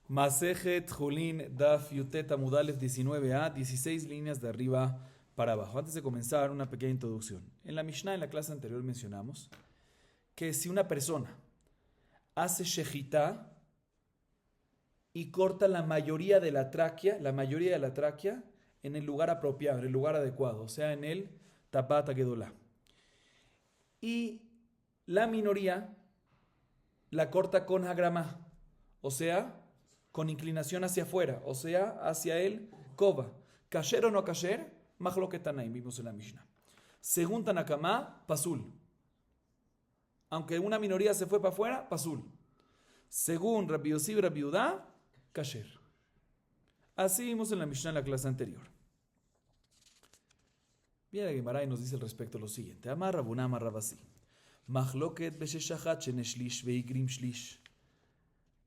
Masejet Julin Daf Yutet Amudalef 19a, 16 líneas de arriba para abajo. Antes de comenzar, una pequeña introducción. En la Mishnah, en la clase anterior, mencionamos que si una persona hace shejitá y corta la mayoría de la tráquea, en el lugar apropiado, en el lugar adecuado, o sea, en el tapat gedolá, y la minoría la corta con agramá, o sea, con inclinación hacia afuera, o sea, hacia el koba. Kasher o no kasher, mahloket tanaim, vimos en la Mishnah. Según Tanakamá, pasul. Aunque una minoría se fue para afuera, pasul. Según Rabbi Yossi y Rabbi Yudá, kasher. Así vimos en la Mishnah en la clase anterior. Viene la Gemara y nos dice al respecto lo siguiente. Amar Rabuna, amar Rabasi. Mahloket besheshachat sheneshlish veigrim shlish.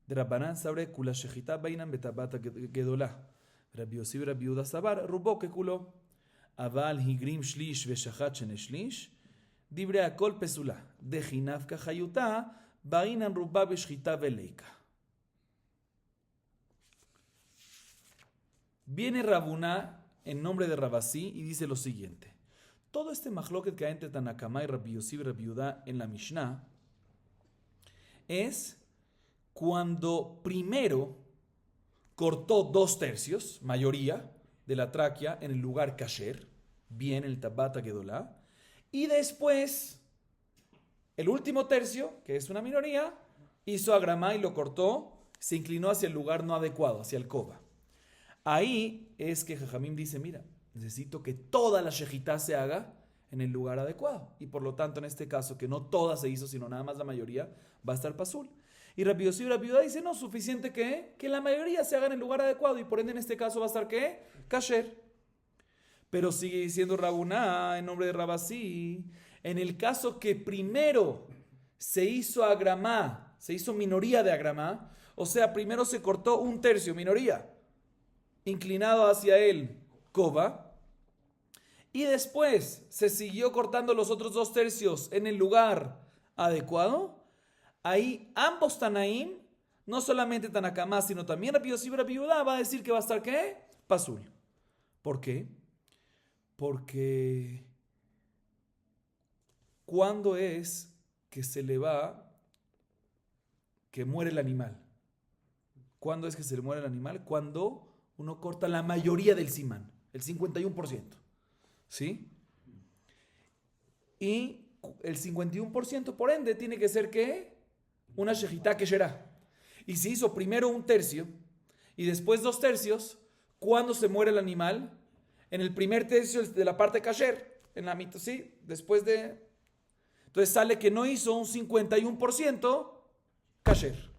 De Rabbanan sabre kula shechita bainan betabata gedolah. Rabbi Yossi y Rabbi Yudá sabar rubó que kulo. Aval higrim shlish veshachat sheneshlish. Dibre akol pesula. De jinafka hayuta bainan rubá beshchita veleika. Viene Rabuna en nombre de Rabasi y dice lo siguiente. Todo este mahloket que hay entre Tanakamá y Rabbi Yossi y Rabbi Yudá en la Mishnah es cuando primero cortó 2/3, mayoría, de la tráquea en el lugar kasher, bien el tabata gedolá, y después el último tercio, que es una minoría, hizo agramá y lo cortó, se inclinó hacia el lugar no adecuado, hacia el koba. Ahí es que Jajamim dice, mira, necesito que toda la shejitá se haga en el lugar adecuado. Y por lo tanto, en este caso, que no toda se hizo, sino nada más la mayoría, va a estar pasul. Y Rabbi Yossi y Rabbi Yudá dice, no, suficiente que la mayoría se haga en el lugar adecuado. Y por ende, en este caso, va a estar ¿qué? Kasher. Pero sigue diciendo Rabuná, en nombre de Rabasí, en el caso que primero se hizo agramá, se hizo minoría de agramá, o sea, primero se cortó 1/3, minoría, inclinado hacia el koba, y después se siguió cortando los otros 2/3 en el lugar adecuado. Ahí ambos Tanaim, no solamente Tanakamá, sino también Rabbi Yossi y Rabbi Yudá, va a decir que va a estar ¿qué? Pasul. ¿Por qué? Porque ¿cuándo es que se le va, que muere el animal? ¿Cuándo es que se le muere el animal? Cuando uno corta la mayoría del simán, el 51%. ¿Sí? Y el 51%, por ende, tiene que ser ¿qué? Una shejitá kesherá. Y si hizo primero 1/3 y después 2/3, ¿cuándo se muere el animal? En el primer tercio de la parte kasher, en la mitad, ¿sí? Después de... Entonces sale que no hizo un 51% kasher.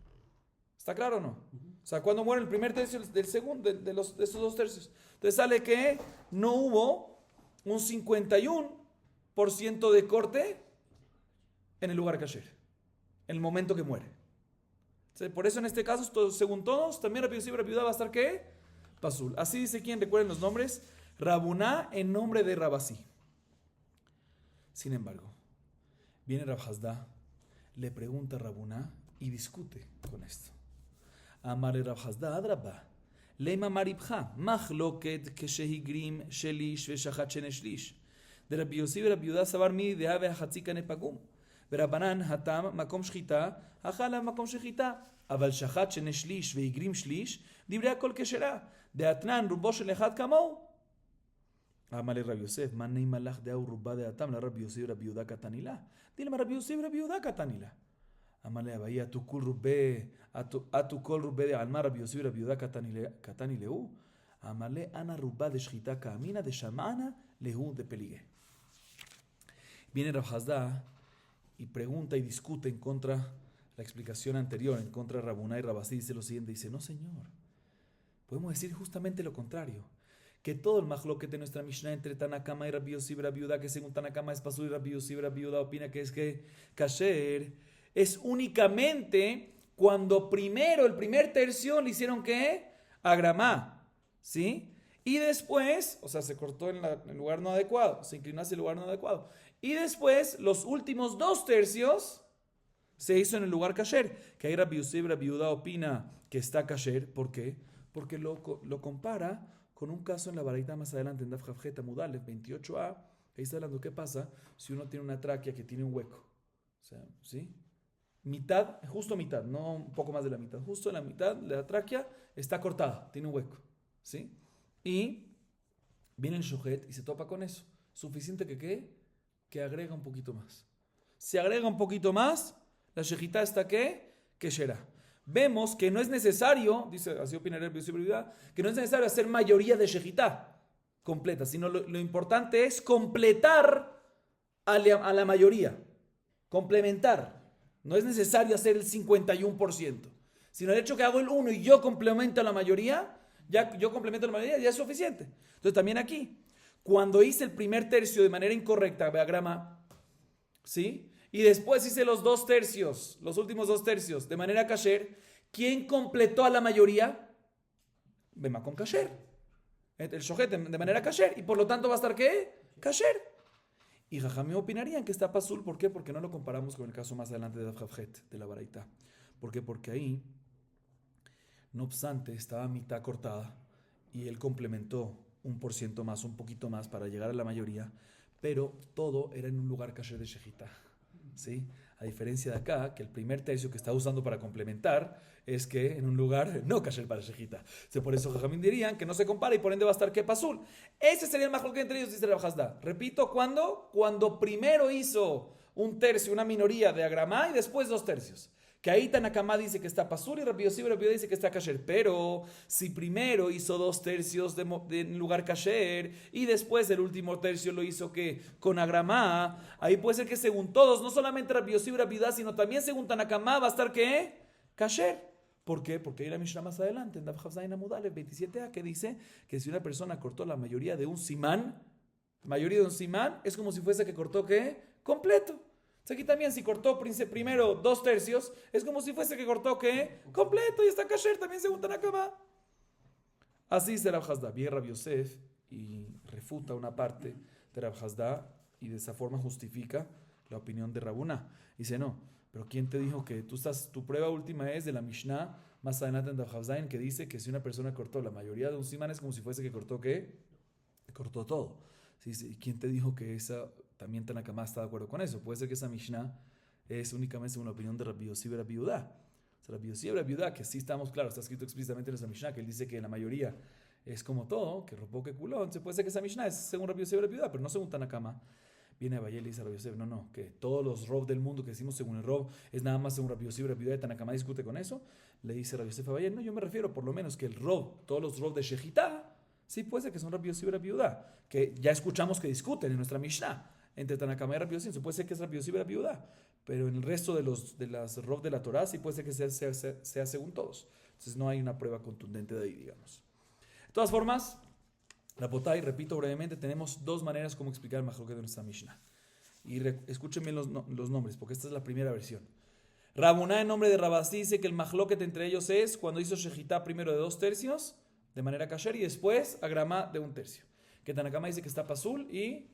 ¿Está claro o no? O sea, cuando muere el primer tercio del segundo, de esos 2/3. Entonces sale que no hubo un 51% de corte en el lugar kasher, en el momento que muere. Entonces, por eso en este caso, según todos, también Rabbi Yossi y Rabbi Yudá va a estar ¿qué? Pasul. Así dice quien, recuerden los nombres, Rabuná en nombre de Rabasí. Sin embargo, viene Rab Hasdá, le pregunta a Rabuná y discute con esto. Amar Rab Hasdá adrabá. Leima maribja, mahloket keshehigrim shelish veshachat sheneshlish. De Rabbi Yossi y Rabbi Yudá sabar mi de ave hachatzika nepagum. ורבנן התם מקום שחיטה, אכל מקום שחיטה, אבל שחט שני שליש והגרים שליש, דברי הכל כשרה, דאתנן רובו של אחד כמוהו. אמר לרבי יוסף, מה נעימה לך דאו רובה דאתם לרבי יוסי ורבי יהודה קטני לה? דילמה רבי יוסי ורבי יהודה קטני לה. אמר לה, ואי אתו כל רובה דעלמה רבי יוסי ורבי יהודה קטני להו? אמר לה, אנא רובה דשחיטה כאמינא דשמענה להו דפליגה. Viene Rab Hasdá y pregunta y discute en contra la explicación anterior, en contra de Rabuná y Rabasí. Dice lo siguiente, dice, no señor, podemos decir justamente lo contrario, que todo el mahloket de nuestra Mishnah entre Tanakama y Rabbi Yossi y Rabbi Yudá, que según Tanakama es pasul y Rabbi Yossi y Rabbi Yudá opina que es que kasher, es únicamente cuando primero, el primer tercio le hicieron ¿qué? Agramá, ¿sí? Y después, o sea, se cortó en el lugar no adecuado, se inclinó hacia el lugar no adecuado. Y después, los últimos 2/3 Se hizo en el lugar kasher. Que ahí Rabbi Yosef y Rabbi Yehuda opina que está kasher. ¿Por qué? Porque lo compara con un caso en la baraita más adelante, en Daf Javjet Amudalev 28a. Ahí está hablando qué pasa si uno tiene una tráquea que tiene un hueco. O sea, ¿sí? Mitad, justo mitad, no un poco más de la mitad. Justo la mitad de la tráquea está cortada, tiene un hueco. ¿Sí? Y viene el shohet y se topa con eso. Suficiente que ¿qué? Que agrega un poquito más. Si agrega un poquito más, la shejitá está ¿qué? Que será. Vemos que no es necesario, dice así opinaré que no es necesario hacer mayoría de shejitá completa, sino lo importante es completar a la mayoría, complementar. No es necesario hacer el 51%, sino el hecho que hago el 1 y yo complemento a la mayoría, ya es suficiente. Entonces también aquí, cuando hice el primer tercio de manera incorrecta, beagrama, ¿sí? Y después hice los últimos 2 tercios de manera kasher, ¿quién completó a la mayoría? Bema con kasher. El shohet de manera kasher. Y por lo tanto va a estar ¿qué? Kasher. Y Jajamim opinarían que está pasul. ¿Por qué? Porque no lo comparamos con el caso más adelante de Daf Javjet, de la baraita. ¿Por qué? Porque ahí, no obstante, estaba mitad cortada y él complementó 1% más, un poquito más para llegar a la mayoría, pero todo era en un lugar kasher de shejitá. ¿Sí? A diferencia de acá, que el primer tercio que está usando para complementar es que en un lugar no kasher para shejitá. Por eso Jajamim dirían que no se compara y por ende va a estar que pasul. Ese sería el majlok entre ellos, dice Rav Hasda. Repito, ¿cuándo? Cuando primero hizo un tercio, una minoría de agramá y después 2 tercios. Que ahí Tanakama dice que está pasul y Rabbi Yosef y Rabbi Yehuda dice que está kasher. Pero si primero hizo 2 tercios de lugar kasher y después el último tercio lo hizo que con agramá, ahí puede ser que según todos, no solamente Rabbi Yosef y Rabbi Yehuda, sino también según Tanakama va a estar ¿qué? Kasher. ¿Por qué? Porque hay la Mishnah más adelante, en Daf Javzayin Amudalev 27a, que dice que si una persona cortó la mayoría de un simán, es como si fuese que cortó ¿qué? Completo. Aquí también si cortó primero 2 tercios, es como si fuese que cortó ¿qué? Completo y está kasher también según Tanakama. Así dice Rav Hasda. Viene Rav Yosef y refuta una parte de Rav Hasda y de esa forma justifica la opinión de Rabuná. Dice no, pero ¿quién te dijo que tu prueba última es de la Mishnah más adelante en Daf Javzayin que dice que si una persona cortó la mayoría de un simán es como si fuese que cortó ¿qué? Cortó todo. ¿Sí? ¿Quién te dijo que esa también Tanakama está de acuerdo con eso? Puede ser que esa Mishnah es únicamente una opinión de Rabbi Yosef y Rabbi Yehuda. O sea, Rabbi Yosef y Rabbi Yehuda, que sí estamos claros, está escrito explícitamente en esa Mishnah, que él dice que la mayoría es como todo, que ropo que culón. Entonces puede ser que esa Mishnah es según Rabbi Yosef y Rabbi Yehuda, pero no según Tanakama. Viene Abayel y le dice a Rabbi Yosef, no, que todos los Rov del mundo que decimos según el Rov es nada más según Rabbi Yosef y Rabbi Yehuda, y Tanakama discute con eso. Le dice Rabbi Yosef a Abayel, no, yo me refiero por lo menos que el Rov, todos los Rov de Shejitá, sí puede ser que son Rabbi Yosef y Rabbi Yehuda, que ya escuchamos que discuten en nuestra Mishnah entre Tanakama y Rabbi Yosef. Puede ser que es Rabbi Yosef y Rabbi Yehuda, pero en el resto de las Rov de la Torah sí puede ser que sea según todos. Entonces no hay una prueba contundente de ahí, digamos. De todas formas, Rabotai, repito brevemente, tenemos 2 maneras como explicar el Mahloket de nuestra Mishnah. Y escuchen bien los nombres, porque esta es la primera versión. Rabuná, en nombre de Rabasí, dice que el Mahloket entre ellos es cuando hizo Shejitá primero de 2 tercios, de manera kasher, y después agramá de 1 tercio. Que Tanakama dice que está pasul y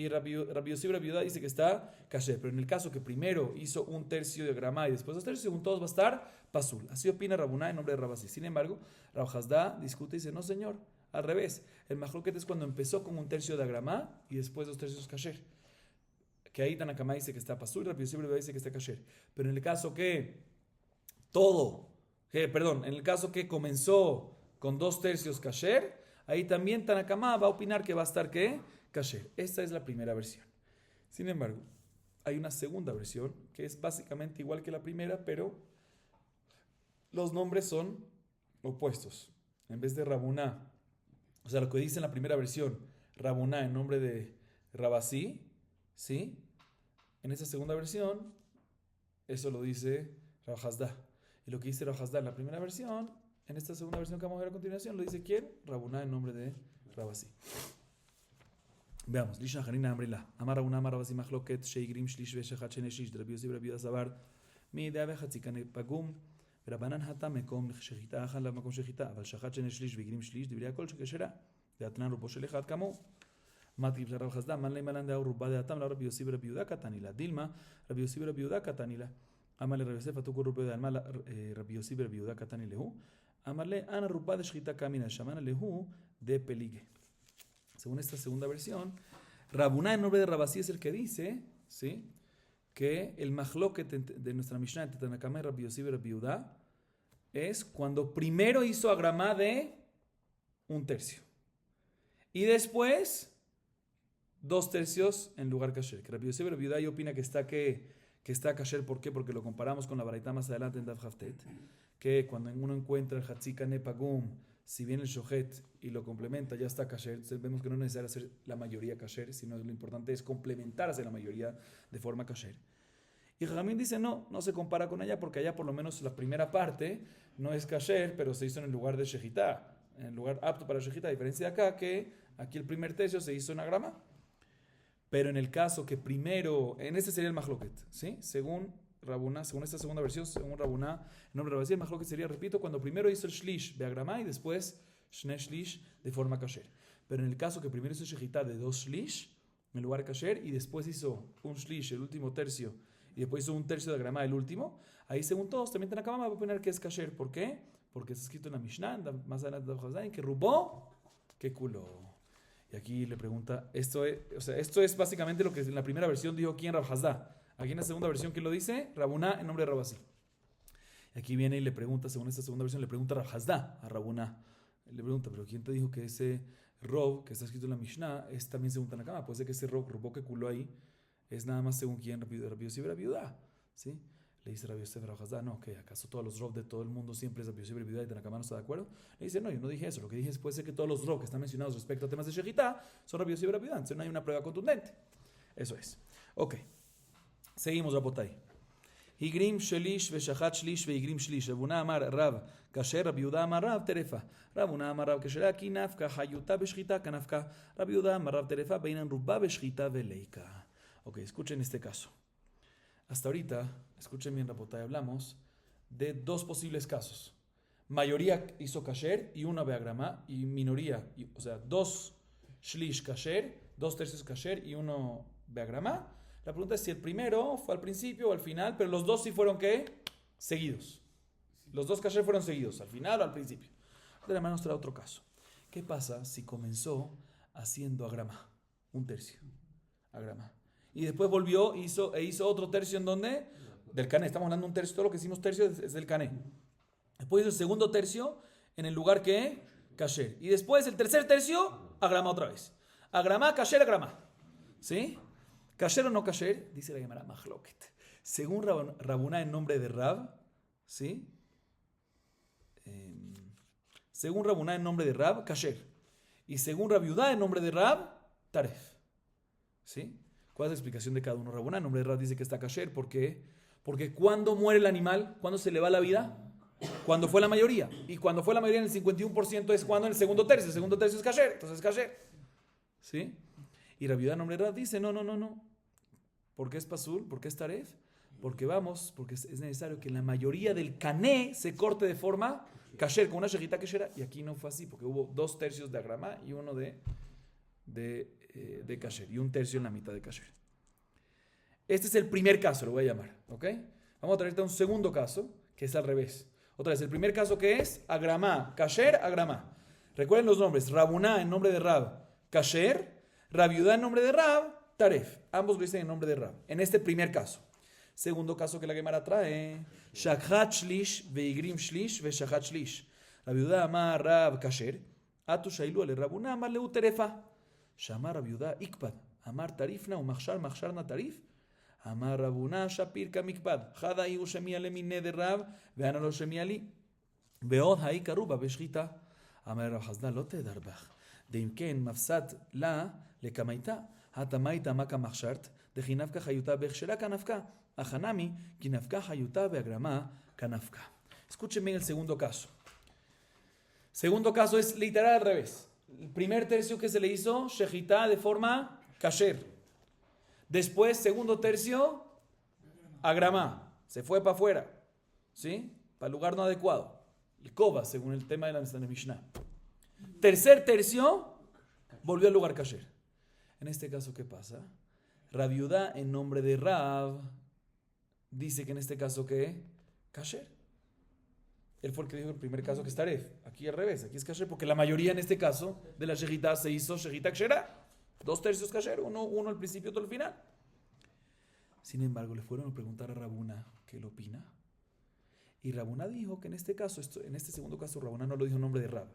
Rabbi Yosef y Rabbi Yehuda dice que está kasher. Pero en el caso que primero hizo 1 tercio de agramá y después 2 tercios, según todos va a estar pasul. Así opina Rabuná en nombre de Rabasí. Sin embargo, Rav Hasda discute y dice, no señor, al revés. El mahloket es cuando empezó con 1 tercio de agramá y después 2 tercios kasher. Que ahí Tanakama dice que está pasul y Rabbi Yosef y Rabbi Yehuda dice que está kasher. Pero en el caso que en el caso que comenzó con 2 tercios kasher, ahí también Tanakama va a opinar que va a estar ¿qué? Kasher. Esta es la primera versión. Sin embargo, hay una segunda versión que es básicamente igual que la primera, pero los nombres son opuestos. En vez de Rabuná, o sea, lo que dice en la primera versión, Rabuná en nombre de Rabasí, ¿sí? En esa segunda versión, eso lo dice Rav Hasda. Y lo que dice Rav Hasda en la primera versión, en esta segunda versión que vamos a ver a continuación, lo dice ¿quién? Rabuná en nombre de Rabasí. Veamos. Lishna Hanina Amrila. Amar Rabuná, Amar Rabasí, Mahloket, Sheigrim, Shlish, Veshachat, Sheneshish, de Rabbi Yosef, Rabbi Yehuda Sabar, Mi Dea Bechatzikane Pagum, Rabanan Hata, Mekom, Shechita, Achan, Makom Shechita, Aval Shachat, Sheneshish, Vigrim, Shlish, Dibria Kol, Shekeshera, de Atnan, Rupo Shelechat, Kamo. Matrib Rab Hasda, man le malan de Aurubá de Atam, la Rabbi Yossi Rabbi Yehuda Katanila. Dilma, Rabbi Yossi Rabbi Yehuda Katanila. Amale Rabbi Yosef, Atuku Rubé de Alma, Rabbi Yossi Rabbi Yehuda Katanilehu. Amale Ana Rubá de Shchita Kamina, Shamana Lehu de Pelige. Según esta segunda versión, Rabuná en nombre de Rabasí es el que dice, ¿sí?, que el mahloket de nuestra Mishnah entre Tanakama y Rabbi Yossi y Rabbi Yehuda es cuando primero hizo agramá de 1/3 y después 2/3 en lugar kasher. Que Rabbi Yossi y Rabbi Yehuda opina que está kasher. ¿Por qué? Porque lo comparamos con la baraita más adelante en Daf Haftet, que cuando uno encuentra el Hatzika Nepagum, si viene el shohet y lo complementa, ya está kasher. Entonces vemos que no es necesario hacer la mayoría kasher, sino lo importante es complementar hacer la mayoría de forma kasher. Y Jajamín dice no se compara con ella porque allá por lo menos la primera parte no es kasher, pero se hizo en el lugar de shejitá, en el lugar apto para shejitá, a diferencia de acá que aquí el primer tercio se hizo en agrama. Pero en el caso que primero, en este sería el mahloket, ¿sí? Según Rabuná, según esta segunda versión, según Rabuná, el nombre de Rabasí, el mahloket sería, repito, cuando primero hizo el shlish de agrama y después shne shlish de forma kasher. Pero en el caso que primero hizo shejitá de 2 shlish en lugar de kasher y después hizo un shlish, el último tercio, y después hizo 1/3 de agrama, el último, ahí según todos, también Tanakama va a poner que es kasher. ¿Por qué? Porque está escrito en la Mishnah, más adelante de Hazain, que rubó, que culó. Y aquí le pregunta, esto es básicamente lo que en la primera versión dijo quién, Rab Hasda. Aquí en la segunda versión, ¿quién lo dice? Rabuná en nombre de Rabasí. Y aquí viene y le pregunta, según esta segunda versión, le pregunta a Rab Hasda, a Rabuná. Le pregunta, pero ¿quién te dijo que ese rob que está escrito en la Mishnah es también según Tanakama? Puede ser que ese rob que culó ahí es nada más según quién, Rabbi Yossi y Rabbi Yehuda, ¿sí? Le dice Rabbi Yosef Rab Hasda, no, que acaso todos los rob de todo el mundo siempre es Rabbi Yossi y Rabbi Yehuda y Tanakama no está de acuerdo. Le dice, no, yo no dije eso, lo que dije es puede ser que todos los rob que están mencionados respecto a temas de shejitá son Rabbi Yossi y Rabbi Yehuda, entonces no hay una prueba contundente. Eso es. Ok, seguimos, Rabotai. Higrim shelish veshachat shlish veigrim shlish. Rabuna amar Rav kasher, Rabbi Yehuda amar Rav terefa. Rabuna amar Rav kasher aki nafka hayuta beshchita kanafka. Rabbi Yehuda amar Rav terefa beinan rubba beshchita veleika. Ok, escuchen este caso. Hasta ahorita, escuchen bien, Rabotai, hablamos de 2 posibles casos. Mayoría hizo kasher y una beagrama, y minoría, o sea, 2 shlish kasher, 2/3 kasher y 1 beagrama. La pregunta es si el primero fue al principio o al final, pero los dos sí fueron, ¿qué? Seguidos. Los 2 kasher fueron seguidos, al final o al principio. De la mano nos trae otro caso. ¿Qué pasa si comenzó haciendo agrama? 1/3. Agrama. Y después volvió e hizo otro tercio en donde? Del cané. Estamos hablando de 1/3. Todo lo que hicimos tercio es del cané. Después hizo el segundo tercio en el lugar que kasher. Y después el tercer tercio, agrama otra vez. Agrama, kasher, agrama. ¿Sí? ¿Kasher o no kasher? Dice la Gemara Mahloket. Según Rabuná en nombre de Rab, ¿sí? Según Rabuná en nombre de Rab, kasher. Y según Rabbi Yehuda en nombre de Rab, taref. ¿Sí? ¿Cuál es la explicación de cada uno? Rabuná en nombre de Rab dice que está kasher. ¿Por qué? Porque cuando muere el animal, cuando se le va la vida, cuando fue la mayoría. Y cuando fue la mayoría en el 51% es cuando en el segundo tercio. El segundo tercio es kasher. Entonces es kasher. ¿Sí? Y Rabbi Yehuda en nombre de Rab dice, no. ¿Por qué es pasul? ¿Por qué es taref? Porque es necesario que la mayoría del cané se corte de forma kasher, con una shejitá keshera. Y aquí no fue así, porque hubo 2/3 de agrama y uno de kasher. Y 1/3 en la mitad de kasher. Este es el primer caso, lo voy a llamar. ¿Ok? Vamos a traerte un segundo caso, que es al revés. Otra vez, el primer caso que es agrama, kasher, agrama. Recuerden los nombres. Rabuná en nombre de Rab, kasher. Rabbi Yehuda en nombre de Rab, taref. Ambos lo dicen en nombre de Rab. En este primer caso. Segundo caso que la Gemara trae. Shachat shlish veigrim shlish veshachat shlish. Rabbi Yehuda amar Rab kasher. Atu shailu ale Rabuná amar leu terefa. Shamar Rabbi Yehuda ikpad. Amar tarifna umachshar na tarif. Amar Rabuná shapir kamikpad. Hada iu shemia le minne de Rab. Veana lo shemia li. Veod ha'i karuba beshchita. Amar Rab Hasda lo te darbach. De ken mafsat la lekamaita. Hatamaita maka machshart. De jinafka hayuta bechshera kanafka. Ahanami, kinafka hayuta beagrama kanafka. Escuchen bien el segundo caso. Segundo caso es literal al revés. El primer tercio que se le hizo, shejitá de forma kasher. Después, segundo tercio, agrama. Se fue para afuera. ¿Sí? Para el lugar no adecuado. El koba, según el tema de la Mishnah. Tercer tercio, volvió al lugar kasher. En este caso, ¿qué pasa? Rabbi Judá, en nombre de Rab, dice que en este caso, ¿qué? Kasher. Él fue el que dijo en el primer caso que es taref. Aquí al revés, aquí es kasher, porque la mayoría en este caso de la shejitá se hizo shejitá kshera. 2/3 kasher, uno al principio, otro al final. Sin embargo, le fueron a preguntar a Rabuna qué él opina. Y Rabuna dijo que en este caso, en este segundo caso, Rabuna no lo dijo en nombre de Rab.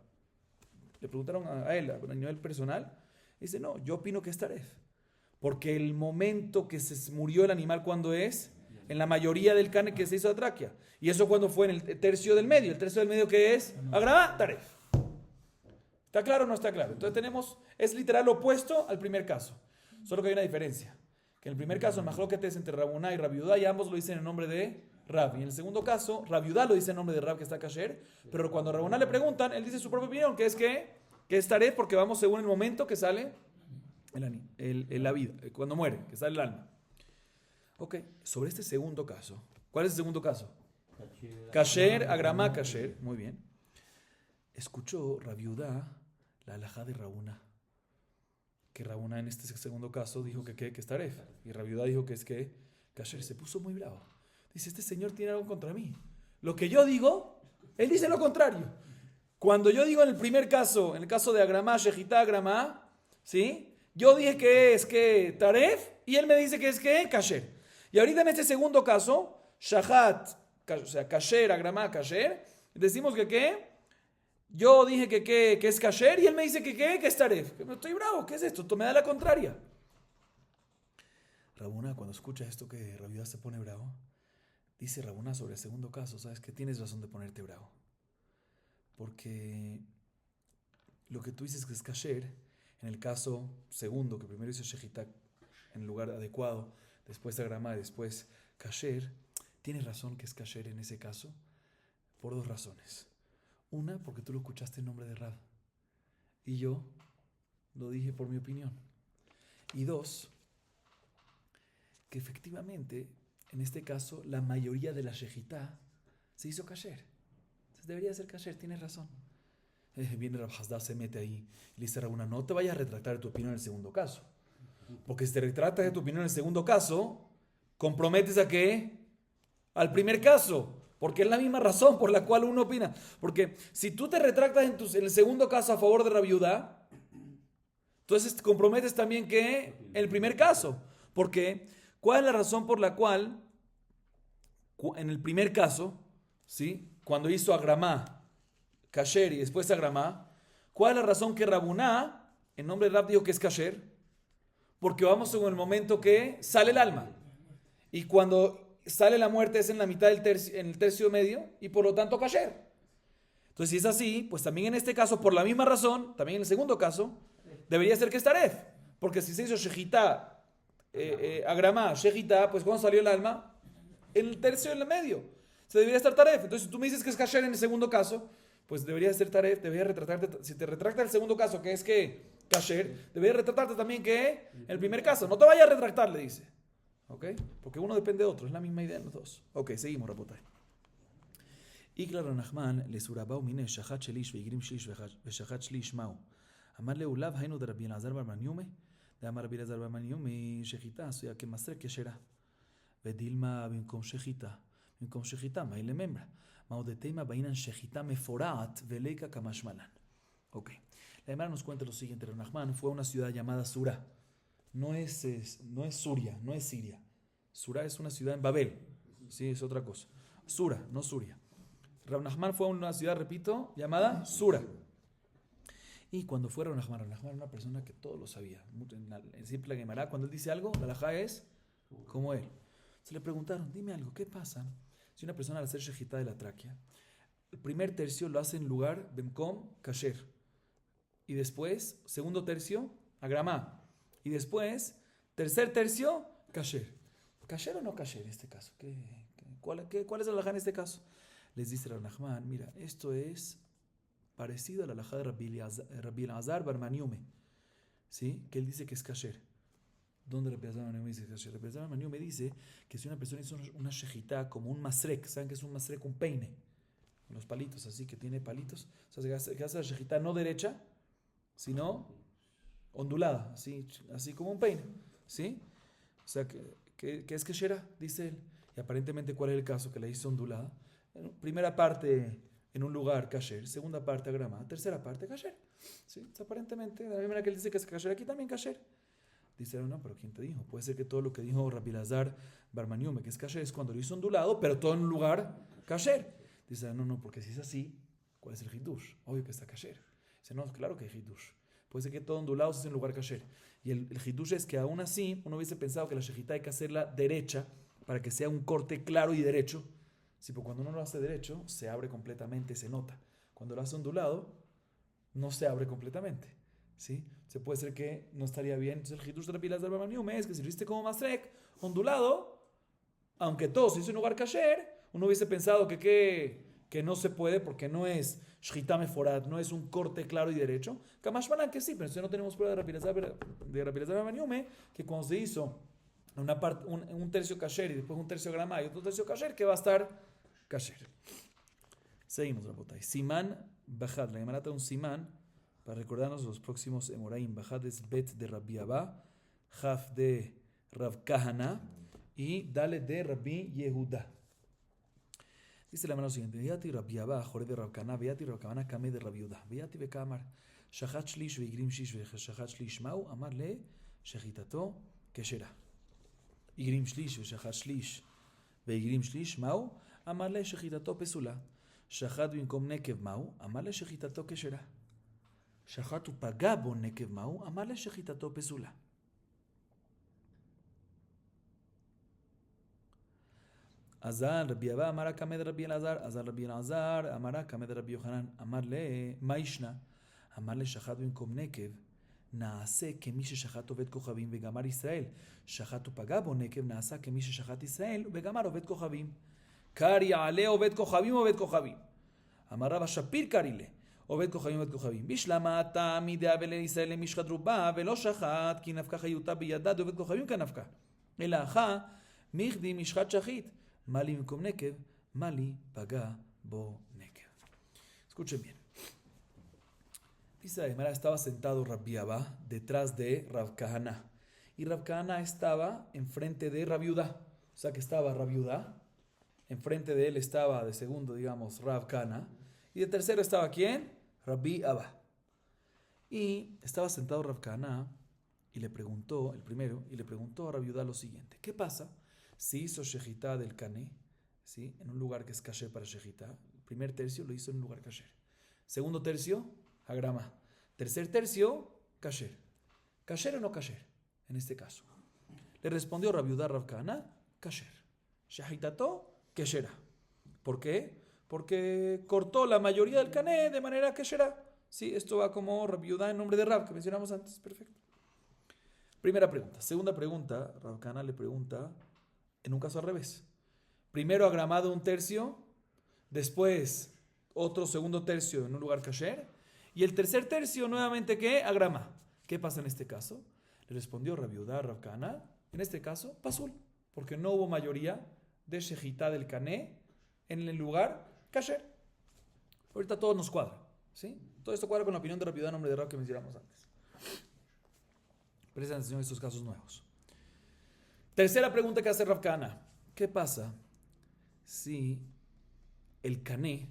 Le preguntaron a él, a nivel personal. Dice, no, yo opino que es taref. Porque el momento que se murió el animal, ¿cuándo es? En la mayoría del cane que se hizo a tráquea. ¿Y eso cuando fue? En el tercio del medio. ¿El tercio del medio qué es? Agravá, taref. ¿Está claro o no está claro? Entonces es literal lo opuesto al primer caso. Solo que hay una diferencia. Que en el primer caso, el majloquet es entre Rabuná y Rabbi Judá, y ambos lo dicen en nombre de Rab. Y en el segundo caso, Rabbi Judá lo dice en nombre de Rab, que está kasher. Pero cuando a Rabuná le preguntan, él dice su propia opinión, que es que es taref, porque vamos según el momento que sale la vida, cuando muere, que sale el alma. Ok, sobre este segundo caso, ¿cuál es el segundo caso? Kasher, agramá, kasher, muy bien. Escuchó Rabbi Judá la halajá de Rabuna, que Rabuna en este segundo caso dijo que es taref, y Rabbi Judá dijo que es que kasher. Se puso muy bravo. Dice, este señor tiene algo contra mí. Lo que yo digo, él dice lo contrario. Cuando yo digo en el primer caso, en el caso de agramá, shejitá, agramá, ¿sí? Yo dije que es que taref, y él me dice que es que kasher. Y ahorita en este segundo caso, shahat, o sea, kasher, agramá, kasher, decimos que ¿qué? Yo dije que es kasher y él me dice que es taref. Estoy bravo, ¿qué es esto? Esto me da la contraria. Rabuna, cuando escucha esto que Rabbi Judá se pone bravo, dice Rabuna sobre el segundo caso, ¿sabes qué? Tienes razón de ponerte bravo. Porque lo que tú dices que es kasher, en el caso segundo, que primero hizo shejitá en el lugar adecuado, después agramá, después kasher, tienes razón que es kasher en ese caso, por dos razones. Una, porque tú lo escuchaste en nombre de Rab, y yo lo dije por mi opinión. Y dos, que efectivamente, en este caso, la mayoría de la shejitá se hizo kasher. Entonces debería ser kasher, tienes razón. Viene Rab Hasdá, se mete ahí y le dice a Rabuna, no te vayas a retractar de tu opinión en el segundo caso. Porque si te retractas de tu opinión en el segundo caso, comprometes a ¿qué? Al primer caso. Porque es la misma razón por la cual uno opina. Porque si tú te retractas en el segundo caso a favor de Rabbi Judá, entonces te comprometes también que en el primer caso. Porque ¿cuál es la razón por la cual en el primer caso, ¿sí? Cuando hizo agramá, kasher y después agramá, ¿cuál es la razón que Rabuná, en nombre de Rab, dijo que es kasher? Porque vamos en el momento que sale el alma. Y cuando sale la muerte es en la mitad del tercio, en el tercio medio, y por lo tanto kasher. Entonces, si es así, pues también en este caso, por la misma razón, también en el segundo caso, debería ser que es taref. Porque si se hizo shejitá, agramá, shejitá, pues cuando salió el alma, en el tercio en el medio. Se debería estar taref. Entonces, si tú me dices que es kasher en el segundo caso, pues debería ser taref, debería retratarte. Si te retracta el segundo caso, que es que kasher, debería retratarte también que en el primer caso. No te vayas a retractar, le dice. ¿Ok? Porque uno depende de otro, es la misma idea en los dos. Ok, seguimos, Rabotai. Y claro, Nachman, le surabau mine, shachat shelish, veigrim shlish, veshachat shlish mau. Amar le ulav, hainu de Rabbi Elazar bar Maniume, de Amar Rabbi Elazar bar Maniume, shechita, soya que mastre que shera. Vedilma, binkom shechita, ma ile membra. Maudetema, bainan shechita meforat, veleika kamashmalan. Ok. La Gemara nos cuenta lo siguiente: Nachman fue a una ciudad llamada Sura. No es Suria, no es Siria. Sura es una ciudad en Babel. Sí, es otra cosa. Sura, no Suria. Rab Nachman fue a una ciudad, repito, llamada Sura. Y cuando fue Rab Nachman era una persona que todo lo sabía. En simple Gemara, cuando él dice algo, la halajá es como él. Se le preguntaron, dime algo, ¿qué pasa si una persona al hacer shejitá de la tráquea, el primer tercio lo hace en lugar bemkom kasher, y después, segundo tercio, agramá, y después, tercer tercio, kasher. ¿Kasher o no kasher en este caso? ¿Cuál es la halajá en este caso? Les dice Rab Nachman, mira, esto es parecido a la halajá de Rabbi Elazar bar Maniume, ¿sí? Que él dice que es kasher. ¿Dónde Rabbi Elazar bar Maniume dice kasher? Rabbi Elazar bar Maniume dice que si una persona hizo una shejitá como un masrek, ¿saben qué es un masrek? Un peine, con los palitos así, que tiene palitos. O sea, que hace la shejitá no derecha, sino ondulada, así como un peine, ¿sí? O sea, que es keshera, dice él. Y aparentemente, ¿cuál es el caso? Que la hizo ondulada. Primera parte en un lugar kasher, segunda parte agramada, tercera parte kasher. ¿Sí? Entonces, aparentemente, de la misma manera que él dice que es kasher, aquí también kasher. Dice, no, pero ¿quién te dijo? Puede ser que todo lo que dijo Rabbi Elazar Bar Maniume, que es kasher, es cuando lo hizo ondulado, pero todo en un lugar kasher. Dice, no, porque si es así, ¿cuál es el hidush? Obvio que está kasher. Dice, no, claro que hay hidush. Puede ser que todo ondulado se hace en lugar kasher. Y el hidush es que aún así, uno hubiese pensado que la shejita hay que hacerla derecha para que sea un corte claro y derecho. Sí, pero cuando uno lo hace derecho, se abre completamente, se nota. Cuando lo hace ondulado, no se abre completamente. ¿Sí? Se puede ser que no estaría bien. Entonces el hidush de Rabbi Elazar Bar Maniume es que si lo hiciste como masrek, ondulado, aunque todo se hizo en lugar kasher, uno hubiese pensado que no se puede porque no es shchita meforat, no es un corte claro y derecho. Kamashmalan que sí, pero entonces no tenemos prueba de Rabbi Elazar Bar Maniume que cuando se hizo una parte, un tercio kasher y después un tercio grama y otro tercio kasher, que va a estar kasher. Seguimos, Rabotay. Simán Bajad. La Gemara trae un simán para recordarnos los próximos Emoraim. Bajad es Bet de Rabbi Abba, Jaf de Rav Kahana y Dale de Rabbi Yehuda. Dice la mano lo siguiente: Veati Rabbi Abba, Jore de Rav Kahana, Veati Rav Kahana, Kame de Rabbi Yehuda. Veati Bekamar, Shachat Shlish, Veigrim Shish, Shachat Shlish Mau, Amar le, Shechitato, Keshera. Igrim Shlish, Shachat Shlish, Veigrim Shlish Mau, Amar le, Shechitato Pesula. שחט במקום נקב מהו, אמר לשחיטתו כשרה. שחט ופגע בו נקב מהו, אמר לשחיטתו פסולה. אזל רבי אבא אמר קמא דרבי אלעזר, אזל רבי אלעזר אמר קמא דרבי יוחנן, אמר מה ישנה? אמר לשחט במקום נקב, נעשה כמי ששחט עובד כוכבים וגמר ישראל. שחט ופגע בו נקב, נעשה כמי ששחט ישראל וגמר עובד כוכבים. קר יעלה עובד כוכבים עובד כוכבים. אמר רבא שפיר קרילה עובד כוכבים עובד כוכבים. בשלמה תמי דאבל ישראל למשחת רובה ולא שחט כי נפקה חיותה בידה דעובד כוכבים כנפקה. אלא אחא מכדי משחת שחית. מה לי במקום נקב, מה לי פגע בו נקב. Escuchen bien. Dice Aymara, estaba sentado Rabbi Abba detrás de Rav Kahana. Y Rav Kahana estaba enfrente de Rabbi Yehuda. O sea que estaba Rabbi Yehuda. Enfrente de él estaba de segundo, digamos, Rav Kahana. Y de tercero estaba ¿quién? Rabbi Abba. Y estaba sentado Rav Kahana y le preguntó, el primero, y le preguntó a Rabbi Yehuda lo siguiente: ¿qué pasa si hizo shejitá del cané, ¿sí?, en un lugar que es kasher para shejitá? El primer tercio lo hizo en un lugar kasher. Segundo tercio, agrama. Tercer tercio, kasher. ¿Kasher o no kasher? En este caso. Le respondió Rabbi Yehuda a Rav Kahana: kasher. Shejitato, keshera. ¿Por qué? Porque cortó la mayoría del cané de manera keshera. Sí, esto va como Rabbi Yehuda en nombre de Rab, que mencionamos antes. Perfecto. Primera pregunta. Segunda pregunta, Rav Kahana le pregunta en un caso al revés. Primero agramado un tercio, después otro segundo tercio en un lugar kasher, y el tercer tercio nuevamente ¿qué? Agrama. ¿Qué pasa en este caso? Le respondió Rabbi Yehuda a Rav Kahana: en este caso, pasul, porque no hubo mayoría de shejitá del cané en el lugar kasher. Ahorita todo nos cuadra, ¿sí? Todo esto cuadra con la opinión de Rabbi Yehuda en nombre de Rab que mencionamos antes. Presten atención a estos casos nuevos. Tercera pregunta que hace Rav Kahana: ¿qué pasa si el cané,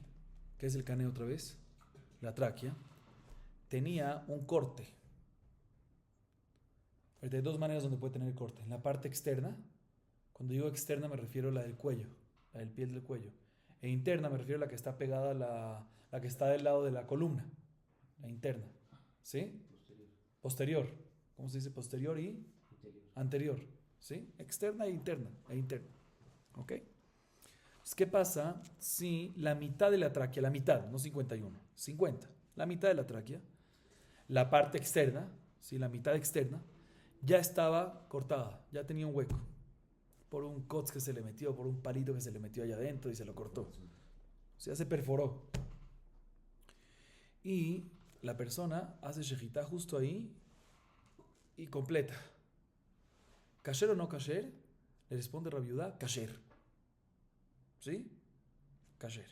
¿qué es el cané otra vez? La tráquea, tenía un corte. Ahorita hay dos maneras donde puede tener el corte. En la parte externa, cuando digo externa me refiero a la del cuello, la del piel del cuello. E interna me refiero a la que está pegada a la que está del lado de la columna, la interna. ¿Sí? Posterior. ¿Cómo se dice? Posterior y anterior. ¿Sí? Externa e interna. ¿Ok? Entonces, ¿qué pasa si la mitad de la tráquea, la mitad, no 51, 50, la mitad de la tráquea, la parte externa, ¿sí?, la mitad externa, ya estaba cortada, ya tenía un hueco, por un kotz que se le metió, por un palito que se le metió allá adentro y se lo cortó? O sea, se perforó. Y la persona hace shejitá justo ahí y completa. ¿Kasher o no kasher? Le responde Rabbi Yehuda: kasher. ¿Sí? Kasher.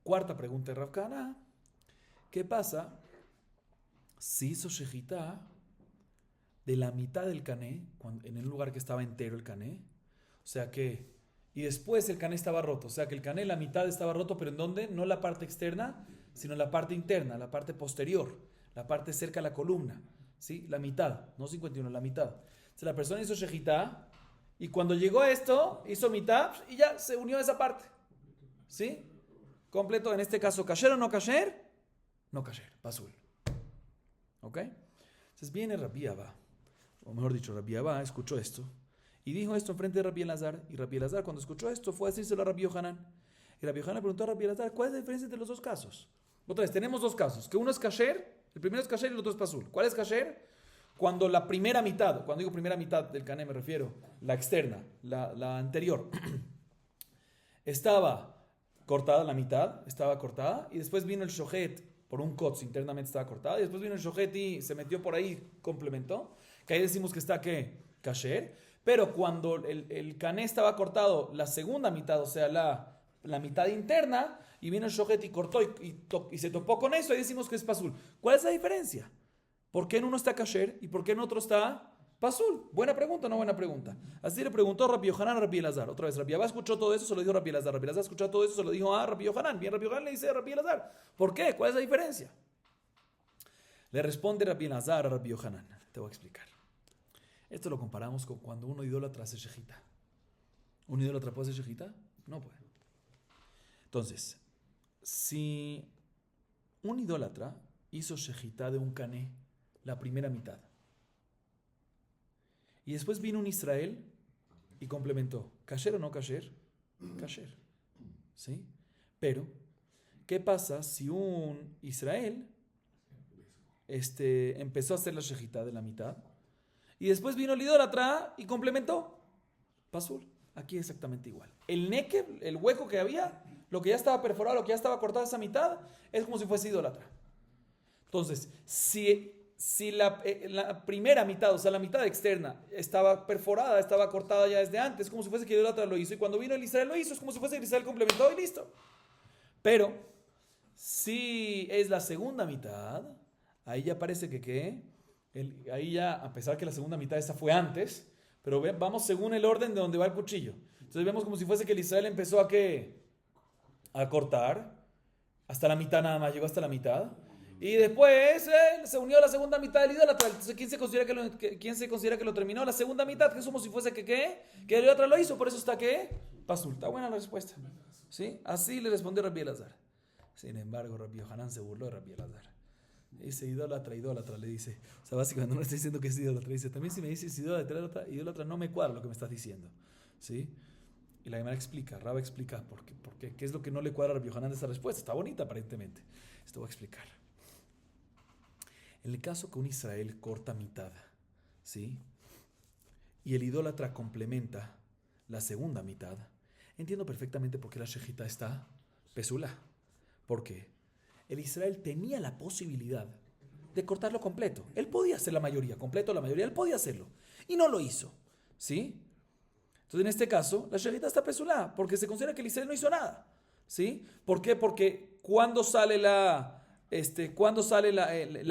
Cuarta pregunta de Rav Kahana: ¿qué pasa se hizo shejitá de la mitad del cané, en el lugar que estaba entero el cané. O sea que, y después el cané estaba roto. O sea que el cané, la mitad estaba roto, pero ¿en dónde? No la parte externa, sino la parte interna, la parte posterior, la parte cerca de la columna. ¿Sí? La mitad, no 51, la mitad. Entonces la persona hizo shejitá, y cuando llegó a esto, hizo mitad y ya se unió a esa parte. ¿Sí? Completo, en este caso, kasher o no kasher, no kasher, pasul. ¿Ok? Entonces viene Rabbi Abba, o mejor dicho, Rabbi Abba escuchó esto y dijo esto enfrente de Rabbi Elazar. Y Rabbi Elazar, cuando escuchó esto, fue a decírselo a Rabbi Yohanan. Y Rabbi Yohanan le preguntó a Rabbi Elazar, ¿cuál es la diferencia entre los dos casos? Otra vez, tenemos dos casos, que uno es kasher, el primero es kasher y el otro es pasul. ¿Cuál es kasher? Cuando la primera mitad, cuando digo primera mitad del cané me refiero, la externa, la anterior, estaba cortada, la mitad estaba cortada, y después vino el shohet por un kotz, internamente estaba cortada, y después vino el shohet y se metió por ahí, complementó, que ahí decimos que está, ¿qué? Kasher. Pero cuando el cané estaba cortado, la segunda mitad, o sea, la mitad interna, y vino el shohet y cortó y se topó con eso, ahí decimos que es pasul. ¿Cuál es la diferencia? ¿Por qué en uno está kasher y por qué en otro está pasul? ¿Buena pregunta o no buena pregunta? Así le preguntó Rabbi Yohanan a Rabbi Elazar. Otra vez, Rabbi Abba escuchó todo eso, se lo dijo a Rabbi Elazar. Rabbi Elazar escuchó todo eso, se lo dijo a Rabbi Yohanan. Bien, Rabbi Yohanan le dice a Rabbi Elazar, ¿por qué? ¿Cuál es la diferencia? Le responde Rabbi Elazar a Rabbi Yohanan. Te voy a explicar. Esto lo comparamos con cuando uno idólatra hace shejita. ¿Un idólatra puede hacer shejita? No puede. Entonces, si un idólatra hizo shejita de un cané, la primera mitad, y después vino un Israel y complementó, ¿kasher o no kasher? Kasher, ¿sí? Pero, ¿qué pasa si un Israel empezó a hacer la shejita de la mitad y después vino el idólatra y complementó? Pasul. Aquí exactamente igual. El nekev, el hueco que había, lo que ya estaba perforado, lo que ya estaba cortado esa mitad, es como si fuese idólatra. Entonces, si la primera mitad, o sea, la mitad externa, estaba perforada, estaba cortada ya desde antes, es como si fuese que el idólatra lo hizo, y cuando vino el Israel lo hizo, es como si fuese que el Israel complementó y listo. Pero, si es la segunda mitad, ahí ya parece que ahí ya, a pesar que la segunda mitad esta fue antes, pero vamos según el orden de donde va el cuchillo. Entonces vemos como si fuese que el Israel empezó a cortar, hasta la mitad nada más, llegó hasta la mitad. Y después se unió a la segunda mitad del idólatra. Entonces, ¿quién se considera que lo terminó? La segunda mitad, que es como si fuese que el idólatra lo hizo, por eso está pasul. Está buena la respuesta. ¿Sí? Así le respondió Rabbi Elazar. Sin embargo, Rabbi Yohanan se burló de Rabbi Elazar. Dice idólatra, le dice. O sea, básicamente no le está diciendo que es idólatra. Dice, también si me dices idólatra, no me cuadra lo que me estás diciendo. ¿Sí? Y la Gemara explica, Rabba explica por qué, qué es lo que no le cuadra a Rabbi Yohanan de esa respuesta. Está bonita aparentemente. Esto voy a explicar. En el caso que un Israel corta mitad, ¿sí? Y el idólatra complementa la segunda mitad, entiendo perfectamente por qué la shejita está pesula. ¿Por qué? El Israel tenía la posibilidad de cortarlo completo. Él podía hacer la mayoría, completo la mayoría, él podía hacerlo. Y no lo hizo, ¿sí? Entonces en este caso, la shejita está pesula, porque se considera que el Israel no hizo nada, ¿sí? ¿Por qué? Porque cuando sale la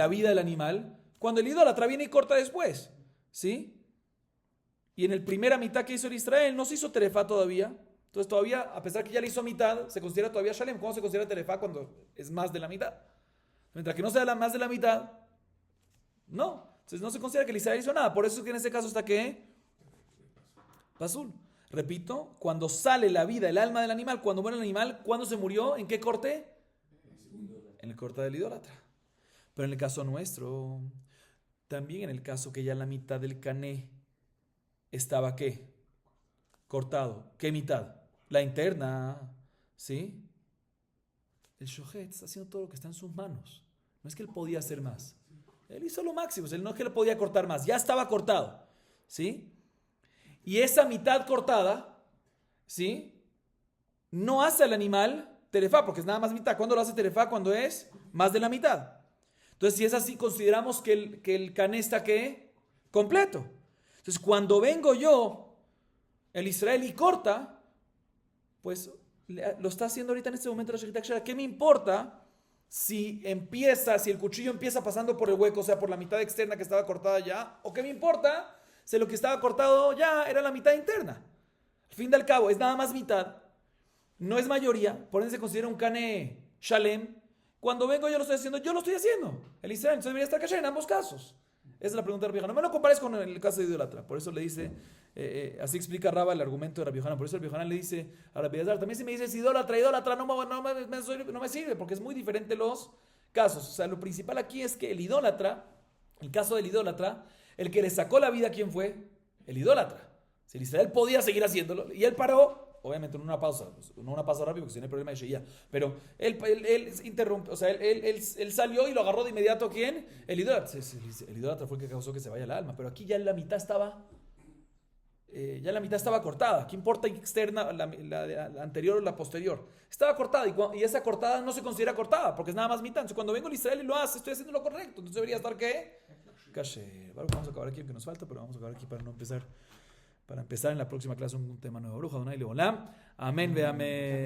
vida del animal, cuando el idólatra viene y corta después, ¿sí? Y en el primera mitad que hizo el Israel no se hizo terefá todavía. Entonces todavía, a pesar que ya le hizo mitad, se considera todavía shalem. ¿Cómo se considera terefá cuando es más de la mitad? Mientras que no sea más de la mitad, no. Entonces no se considera que el Israel hizo nada. Por eso es que en este caso está pasul. Repito, cuando sale la vida, el alma del animal, cuando muere el animal, ¿cuándo se murió? ¿En qué corte? En el corte del idólatra. Pero en el caso nuestro, también en el caso que ya la mitad del cané estaba cortado. ¿Qué mitad? La interna, ¿sí? El shohet está haciendo todo lo que está en sus manos. No es que él podía hacer más. Él hizo lo máximo. Él no es que le podía cortar más. Ya estaba cortado, ¿sí? Y esa mitad cortada, ¿sí? No hace al animal terefá, porque es nada más mitad. ¿Cuándo lo hace terefá? Cuando es más de la mitad. Entonces, si es así, consideramos que el cané está completo. Entonces, cuando vengo yo, el Israel, y corta, pues lo está haciendo ahorita en este momento la shejita kshera. ¿Qué me importa si el cuchillo empieza pasando por el hueco, o sea, por la mitad externa que estaba cortada ya, o qué me importa si lo que estaba cortado ya era la mitad interna. Al fin y al cabo, es nada más mitad, no es mayoría, por eso se considera un cane shalem. Cuando vengo yo lo estoy haciendo, el Israel, entonces debería estar kasher en ambos casos. Esa es la pregunta de Rabbi Yohanan. No me lo compares con el caso de idólatra. Por eso le dice, así explica Rabba el argumento de Rabbi Yohanan. Por eso Rabbi Yohanan le dice a Rabbi Elazar, también si me dices idólatra, no me sirve, porque es muy diferente los casos. O sea, lo principal aquí es que el caso del idólatra, el que le sacó la vida, ¿quién fue? El idólatra. Si el Israel podía seguir haciéndolo, y él paró, obviamente en una pausa, no una pausa rápida porque si no hay problema de Sheia, pero él interrumpe, o sea, él salió y lo agarró de inmediato. ¿Quién? El idólatra. El idólatra fue el que causó que se vaya el alma, pero aquí ya la mitad estaba cortada. ¿Qué importa externa, la anterior o la posterior? Estaba cortada y esa cortada no se considera cortada porque es nada más mitad. Entonces cuando vengo al Israel y lo hace, estoy haciendo lo correcto. Entonces debería estar ¿qué? Kasher. Vamos a acabar aquí, aunque nos falta, pero vamos a acabar aquí para empezar en la próxima clase un tema nuevo. Bruja, Donai, Leolam. Amén, ve amén.